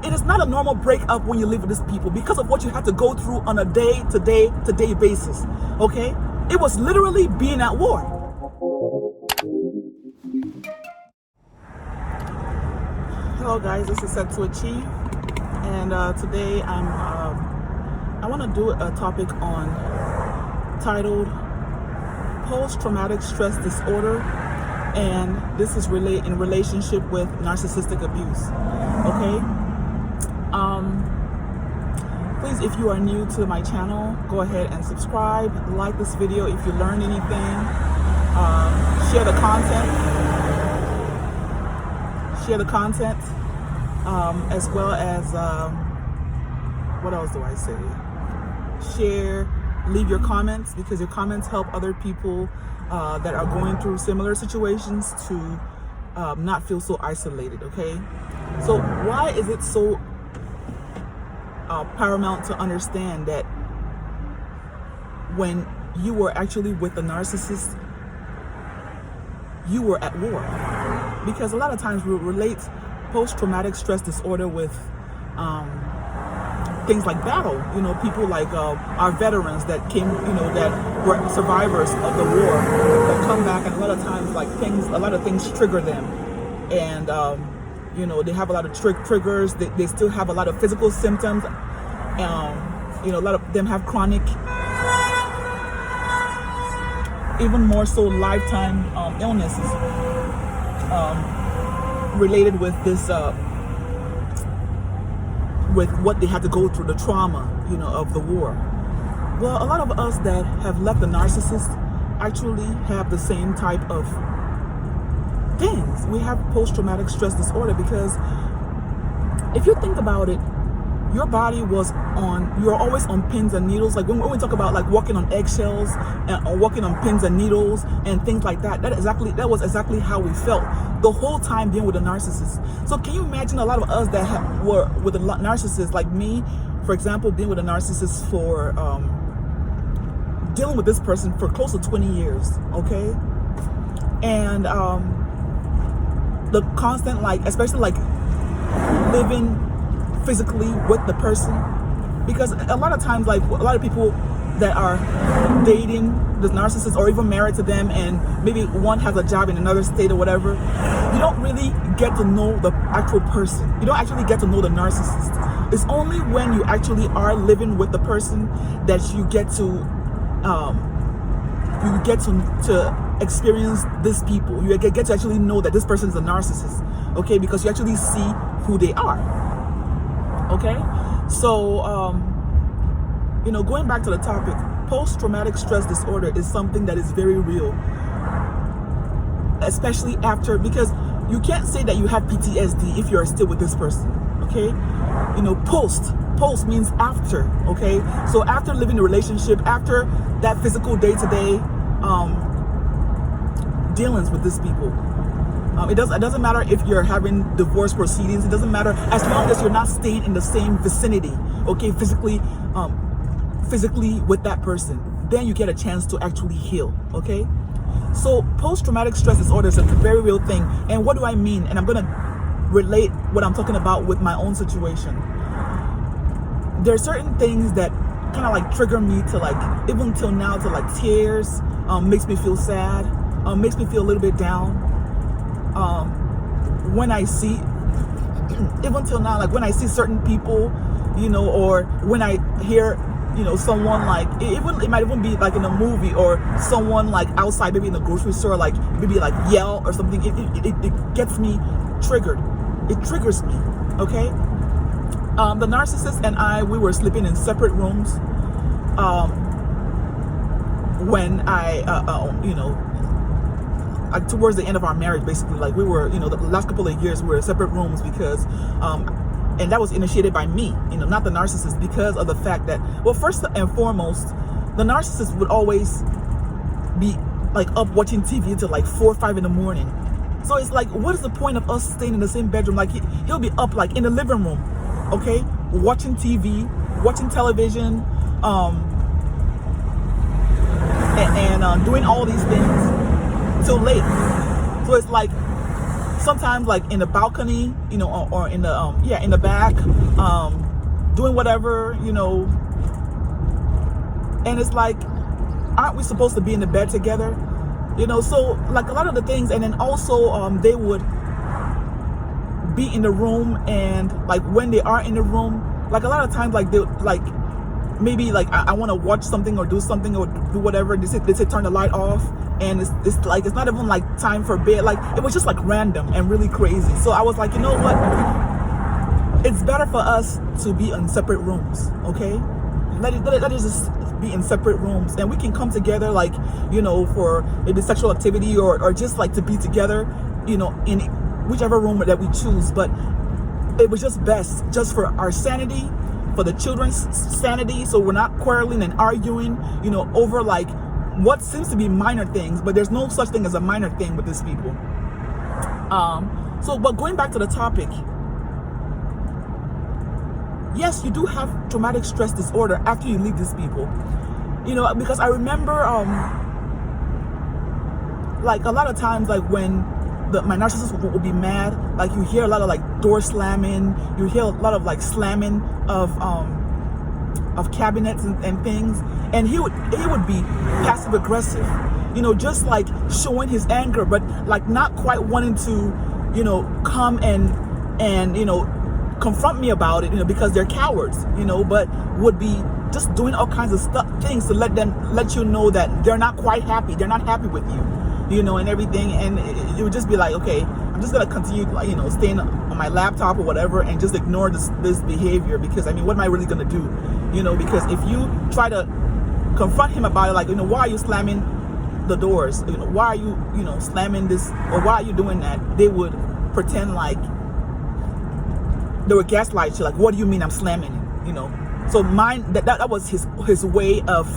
it is not a normal breakup when you live with these people because of what you have to go through on a day-to-day basis, okay? It was literally being at war. Hello guys, this is Set to Achieve, and today I want to do a topic on titled Post-Traumatic Stress Disorder, and this is in relationship with narcissistic abuse, okay? Please, if you are new to my channel, go ahead and subscribe, like this video if you learned anything, share the content, as well as, what else do I say? Share, leave your comments, because your comments help other people that are going through similar situations to not feel so isolated, okay? So why is it so paramount to understand that when you were actually with a narcissist, you were at war? Because a lot of times we relate post-traumatic stress disorder with things like battle, people like our veterans that came, that were survivors of the war, that come back, and a lot of times a lot of things trigger them, and they have a lot of triggers. They still have a lot of physical symptoms. A lot of them have chronic, even more so lifetime illnesses related with this, with what they had to go through, the trauma, of the war. Well, a lot of us that have left the narcissist actually have the same type of things. We have post-traumatic stress disorder because if you think about it, your body you're always on pins and needles. Like when we talk about like walking on eggshells or walking on pins and needles and things like that, that was exactly how we felt the whole time being with a narcissist. So can you imagine a lot of us that were with a narcissist, like me, for example, being with a narcissist for, dealing with this person for close to 20 years, okay? And the constant, especially living physically with the person, because a lot of times, a lot of people that are dating the narcissist or even married to them, and maybe one has a job in another state or whatever, you don't really get to know the actual person. You don't actually get to know the narcissist. It's only when you actually are living with the person that you get to experience these people. You get to actually know that this person is a narcissist, okay? Because you actually see who they are, okay? So, going back to the topic, post-traumatic stress disorder is something that is very real, especially because you can't say that you have PTSD if you're still with this person, okay? Post means after, okay? So after living the relationship, after that physical day-to-day dealings with these people, it doesn't matter if you're having divorce proceedings. It doesn't matter, as long as you're not staying in the same vicinity, okay, physically with that person, then you get a chance to actually heal, okay? So post-traumatic stress disorder is a very real thing. And what do I mean? And I'm gonna relate what I'm talking about with my own situation. There are certain things that kind of trigger me to even till now, to tears, makes me feel sad, makes me feel a little bit down. When I see, even till now, when I see certain people, or when I hear, someone it might even be in a movie, or someone outside, maybe in the grocery store, maybe yell or something, it gets me triggered. It triggers me, okay? The narcissist and we were sleeping in separate rooms when towards the end of our marriage, basically, we were, the last couple of years, we were in separate rooms because, and that was initiated by me, not the narcissist, because of the fact that, well, first and foremost, the narcissist would always be up watching TV until 4 or 5 in the morning. So it's what is the point of us staying in the same bedroom? He'll be up in the living room, okay, watching TV, watching television, and doing all these things till late. So it's sometimes like in the balcony, you know, or in the in the back, doing whatever, you know. And it's like, aren't we supposed to be in the bed together? You know, so like a lot of the things. And then also they would be in the room, and like when they are in the room, like a lot of times, like they like maybe like I want to watch something or do something or do whatever. They say turn the light off, and it's like it's not even like time for bed. Like it was just like random and really crazy. So I was like, you know what? It's better for us to be in separate rooms, okay? Let it just be in separate rooms, and we can come together, like, you know, for maybe sexual activity or just like to be together, you know, in whichever room that we choose. But it was just best just for our sanity, for the children's sanity, so we're not quarreling and arguing, you know, over like what seems to be minor things, but there's no such thing as a minor thing with these people. But going back to the topic, yes, you do have traumatic stress disorder after you leave these people, you know, because I remember like a lot of times, like when my narcissist would be mad, like you hear a lot of like door slamming, you hear a lot of like slamming of cabinets and things, and he would be passive aggressive, you know, just like showing his anger, but like not quite wanting to, you know, come and you know, confront me about it, you know, because they're cowards, you know, but would be just doing all kinds of things to let you know that they're not quite happy, they're not happy with you, you know, and everything. And it would just be like, okay, I'm just gonna continue, like, you know, staying on my laptop or whatever and just ignore this behavior, because I mean, what am I really gonna do, you know? Because if you try to confront him about it, like, you know, why are you slamming the doors, you know, why are you, you know, slamming this, or why are you doing that, they would pretend like they would gaslight you, like, what do you mean I'm slamming it, you know? So that was his way of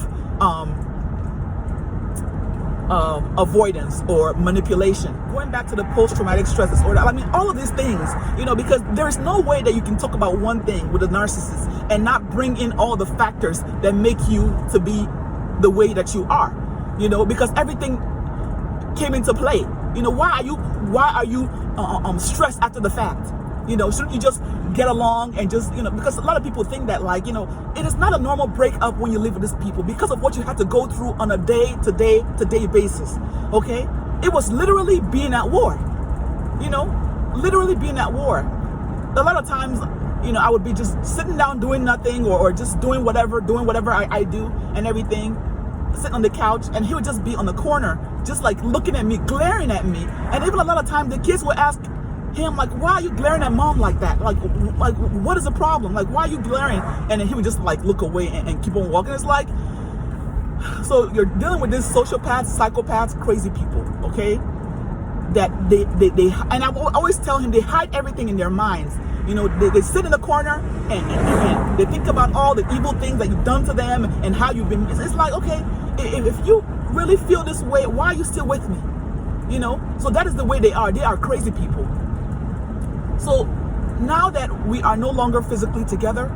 avoidance or manipulation. Going back to the post-traumatic stress disorder, I mean, all of these things, you know, because there is no way that you can talk about one thing with a narcissist and not bring in all the factors that make you to be the way that you are, you know, because everything came into play. You know, why are you stressed after the fact? You know, shouldn't you just get along and just, you know, because a lot of people think that, like, you know, it is not a normal breakup when you live with these people because of what you have to go through on a day-to-day basis, okay? It was literally being at war, you know, literally being at war. A lot of times, you know, I would be just sitting down doing nothing or just doing whatever I do and everything, sitting on the couch, and he would just be on the corner, just like looking at me, glaring at me. And even a lot of times the kids would ask him, like, why are you glaring at mom like that? Like what is the problem? Like, why are you glaring? And then he would just like look away and keep on walking. It's like, so you're dealing with these sociopaths, psychopaths, crazy people, okay? That they and I always tell him, they hide everything in their minds. You know, they sit in the corner and they think about all the evil things that you've done to them and how you've been. It's like, okay, if you really feel this way, why are you still with me? You know, so that is the way they are. They are crazy people. So now that we are no longer physically together,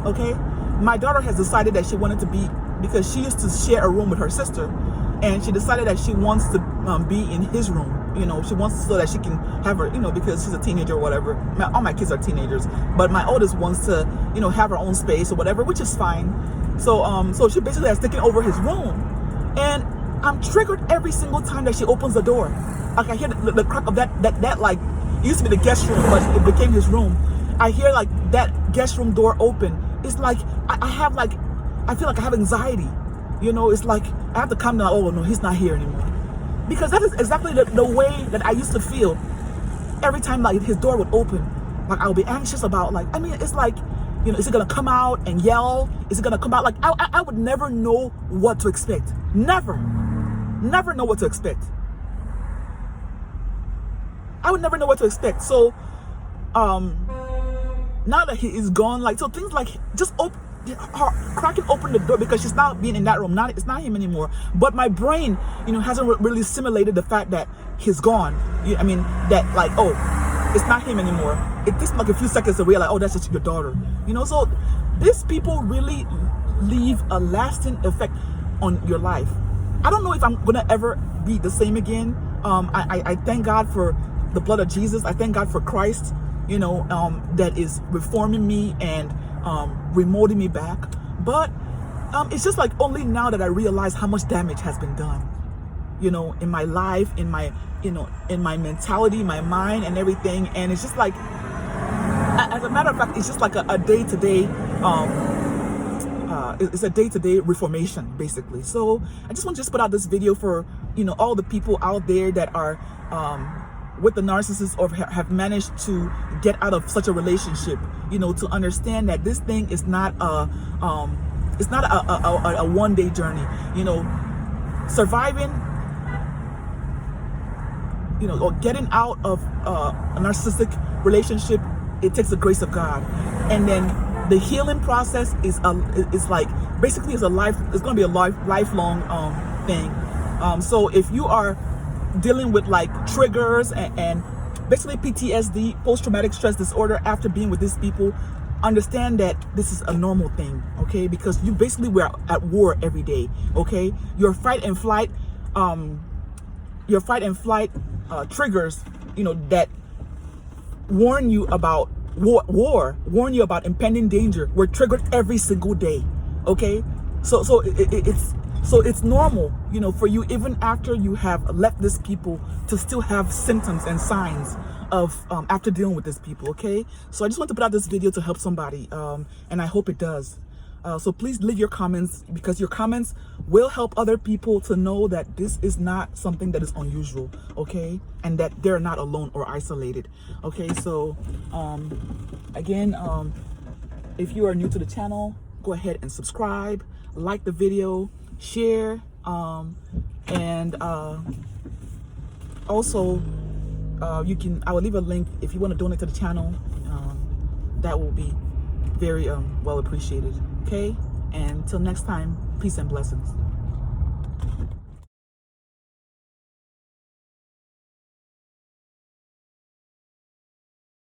okay, my daughter has decided that she wanted to be, because she used to share a room with her sister, and she decided that she wants to be in his room. You know, she wants so that she can have her, you know, because she's a teenager or whatever. All my kids are teenagers, but my oldest wants to, you know, have her own space or whatever, which is fine. So she basically has taken over his room, and I'm triggered every single time that she opens the door. Like, I hear the crack of that like, it used to be the guest room, but it became his room. I hear like that guest room door open. It's like I feel like I have anxiety. You know, it's like I have to calm down. Oh no, he's not here anymore. Because that is exactly the way that I used to feel every time like his door would open. Like, I would be anxious about, like, I mean, it's like, you know, is it gonna come out and yell? Is it gonna come out? Like, I would never know what to expect. Never know what to expect. I would never know what to expect. So now that he is gone, like, so things like just cracking open the door, because she's not being in that room. It's not him anymore. But my brain, you know, hasn't really simulated the fact that he's gone. I mean, that like, oh, it's not him anymore. It takes like a few seconds to realize, oh, that's just your daughter. You know, so these people really leave a lasting effect on your life. I don't know if I'm gonna ever be the same again. I thank God for the blood of Jesus. I thank God for Christ, you know, that is reforming me and remolding me back. But it's just like only now that I realize how much damage has been done, you know, in my life, in my, you know, in my mentality, my mind and everything. And it's just like, as a matter of fact, it's just like a day-to-day, it's a day-to-day reformation, basically. So I just want to just put out this video for, you know, all the people out there that are with the narcissist or have managed to get out of such a relationship, you know, to understand that this thing is not a one-day journey. You know, surviving, you know, or getting out of a narcissistic relationship, it takes the grace of God. And then the healing process is like basically it's going to be a lifelong thing. So if you are dealing with like triggers and basically PTSD, post-traumatic stress disorder, after being with these people, understand that this is a normal thing, okay? Because you basically were at war every day, okay? Your fight and flight triggers, you know, that warn you about warn you about impending danger, were triggered every single day, okay? So it's normal, you know, for you, even after you have left these people, to still have symptoms and signs of after dealing with these people, okay? So I just want to put out this video to help somebody, and I hope it does. So please leave your comments, because your comments will help other people to know that this is not something that is unusual, okay? And that they're not alone or isolated, okay? So again, if you are new to the channel, go ahead and subscribe, like the video, share, and also I will leave a link if you want to donate to the channel. That will be very well appreciated, okay? And until next time, peace and blessings.